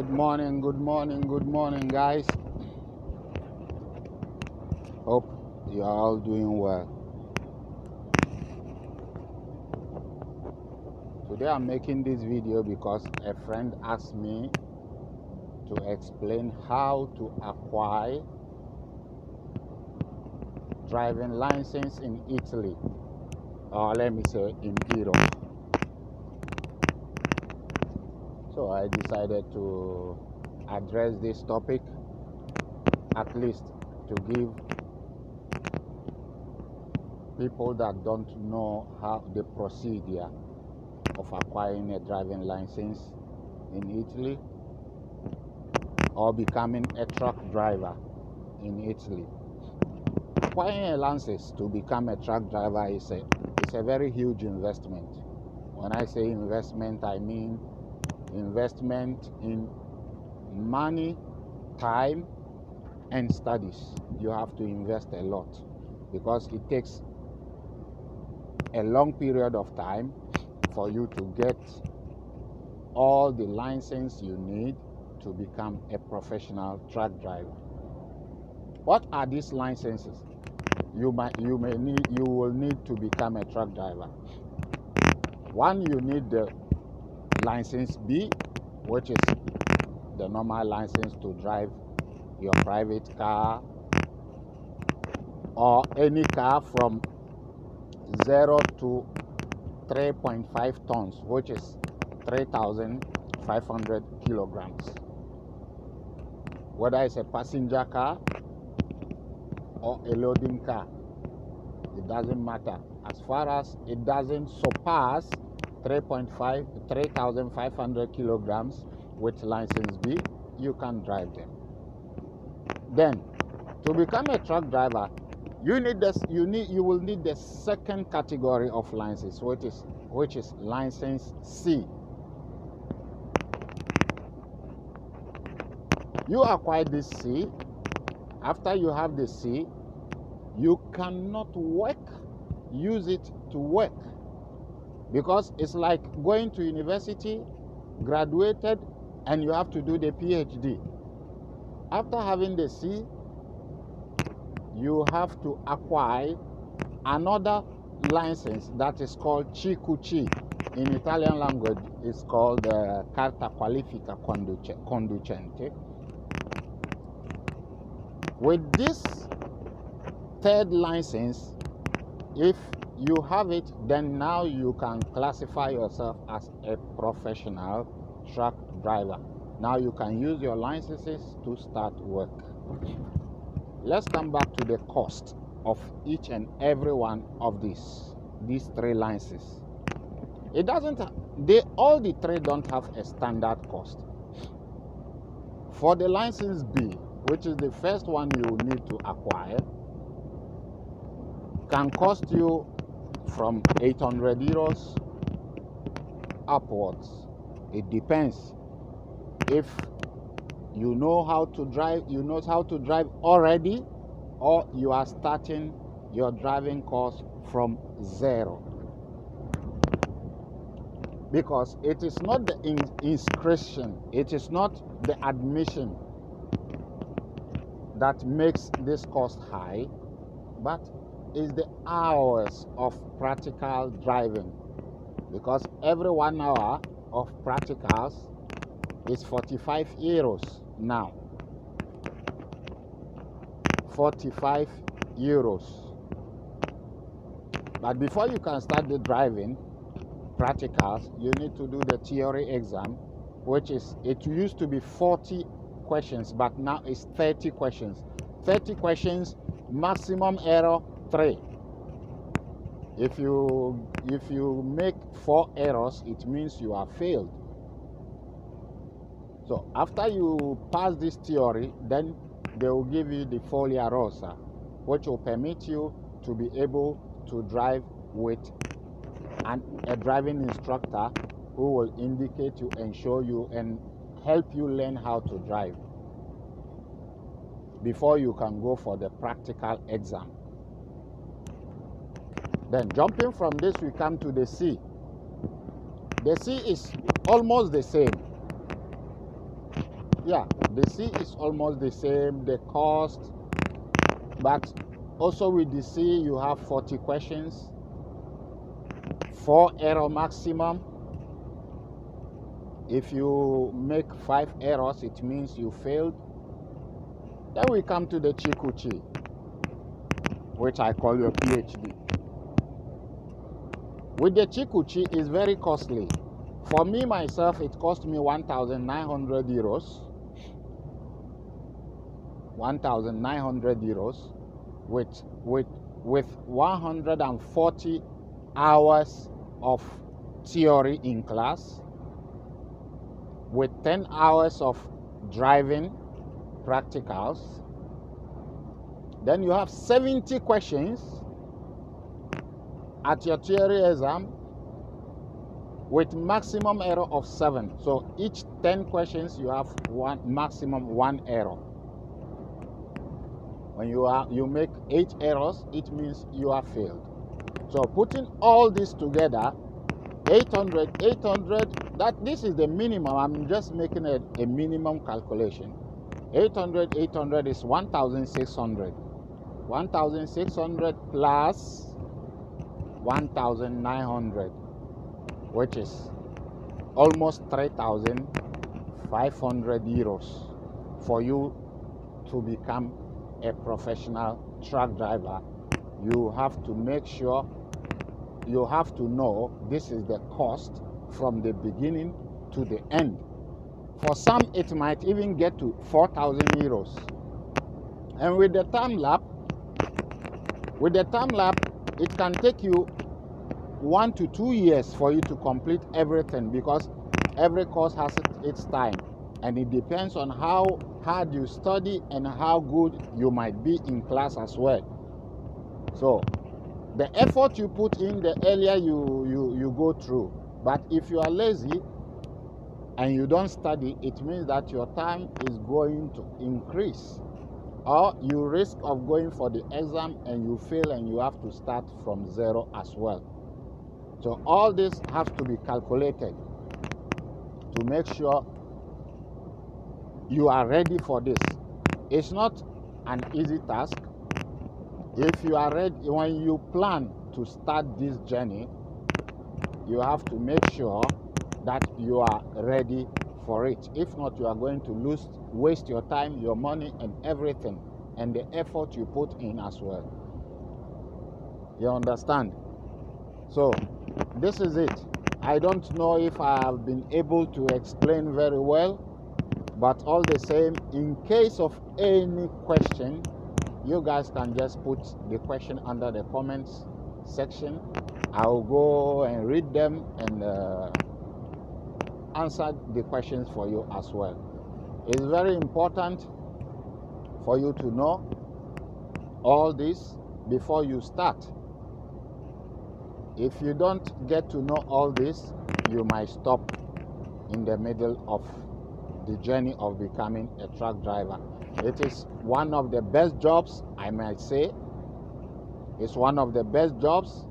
Good morning, guys. Hope you are all doing well. Today I'm making this video because a friend asked me to explain how to acquire driving license in Italy, or let me say in Europe. So I decided to address this topic, at least to give people that don't know how the procedure of acquiring a driving license in Italy or becoming a truck driver in Italy. Acquiring a license to become a truck driver is a very huge investment. When I say investment, I mean investment in money, time, and studies. You have to invest a lot because it takes a long period of time for you to get all the license you need to become a professional truck driver. What are these licenses you will need to become a truck driver? One, you need the license B, which is the normal license to drive your private car or any car from 0 to 3.5 tons, which is 3,500 kilograms. Whether it's a passenger car or a loading car, it doesn't matter. As far as it doesn't surpass 3,500 kilograms with license B, you can drive them. Then, to become a truck driver, you will need the second category of license, which is license C. You acquire this C. After you have the C, you cannot use it to work, because it's like going to university, graduated, and you have to do the PhD. After having the C, you have to acquire another license that is called CQ-C. In Italian language, it's called Carta Qualifica Conducente. With this third license, if you have it, then now you can classify yourself as a professional truck driver. Now you can use your licenses to start work. Let's come back to the cost of each and every one of these three licenses. All the three don't have a standard cost. For the license B, which is the first one you need to acquire, can cost you from 800 euros upwards. It depends. If you know how to drive already, or you are starting your driving course from zero. Because it is not the inscription, it is not the admission that makes this cost high, but is the hours of practical driving. Because every 1 hour of practicals is 45 euros now. 45 euros. But before you can start the driving practicals, you need to do the theory exam, it used to be 40 questions, but now it's 30 questions. 30 questions, maximum error 3. If you make 4 errors, it means you are failed. So after you pass this theory, then they will give you the Foglia Rossa, which will permit you to be able to drive with a driving instructor who will indicate you and show you and help you learn how to drive before you can go for the practical exam. Then jumping from this, we come to the C. The C is almost the same. yeah, the C is almost the same, the cost, but also with the C you have 40 questions, 4 error maximum. If you make 5 errors, it means you failed. Then we come to the Chikuchi, which I call your PhD. With the Chikuchi, it's very costly. For me, myself, it cost me 1,900 euros. 1,900 euros with 140 hours of theory in class, with 10 hours of driving practicals. Then you have 70 questions at your theory exam with maximum error of 7. So each 10 questions you have maximum 1 error. When you make 8 errors, it means you have failed. So putting all this together, 800, that this is the minimum. I'm just making a minimum calculation. 800 is 1,600. 1,600 plus 1,900, which is almost 3,500 euros for you to become a professional truck driver. You have to make sure, you have to know this is the cost from the beginning to the end. For some, it might even get to 4,000 euros. And with the time lap, it can take you 1 to 2 years for you to complete everything, because every course has its time, and it depends on how hard you study and how good you might be in class as well. So the effort you put in, the earlier you go through. But if you are lazy and you don't study, it means that your time is going to increase, or you risk of going for the exam and you fail and you have to start from zero as well. So all this has to be calculated to make sure you are ready for this. It's not an easy task. If you are ready, when you plan to start this journey, you have to make sure that you are ready for it. If not, you are going to waste your time, your money, and everything, and the effort you put in as well. You understand? So this is it. I don't know if I have been able to explain very well, but all the same, in case of any question, you guys can just put the question under the comments section. I'll go and read them and answer the questions for you as well. It's very important for you to know all this before you start. If you don't get to know all this, you might stop in the middle of the journey of becoming a truck driver. It is one of the best jobs, I might say. It's one of the best jobs,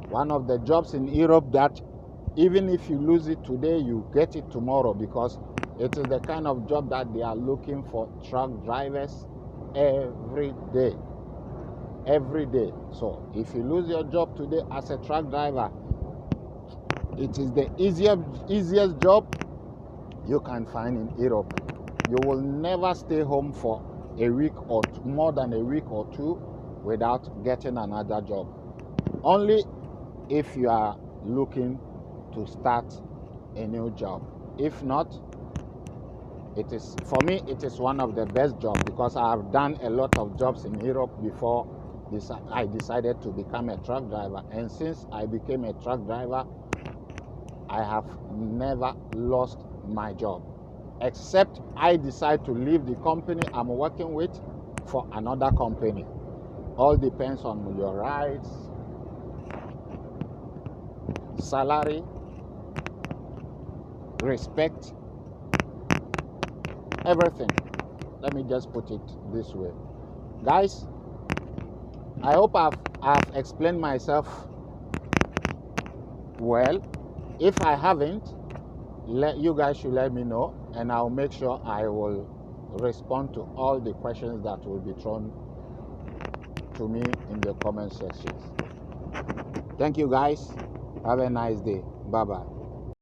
one of the jobs in Europe that even if you lose it today, you get it tomorrow, because it is the kind of job that they are looking for truck drivers every day. Every day. So if you lose your job today as a truck driver, it is the easiest job you can find in Europe. You will never stay home for a week or more than a week or 2 without getting another job. Only if you are looking to start a new job. If not, for me, it is one of the best jobs, because I have done a lot of jobs in Europe before I decided to become a truck driver. And since I became a truck driver, I have never lost my job, except I decide to leave the company I'm working with for another company. All depends on your rights, salary, respect, everything. Let me just put it this way. Guys, I hope I've explained myself well. If I haven't, you guys should let me know, and I'll make sure I will respond to all the questions that will be thrown to me in the comment sections. Thank you guys. Have a nice day. Bye bye.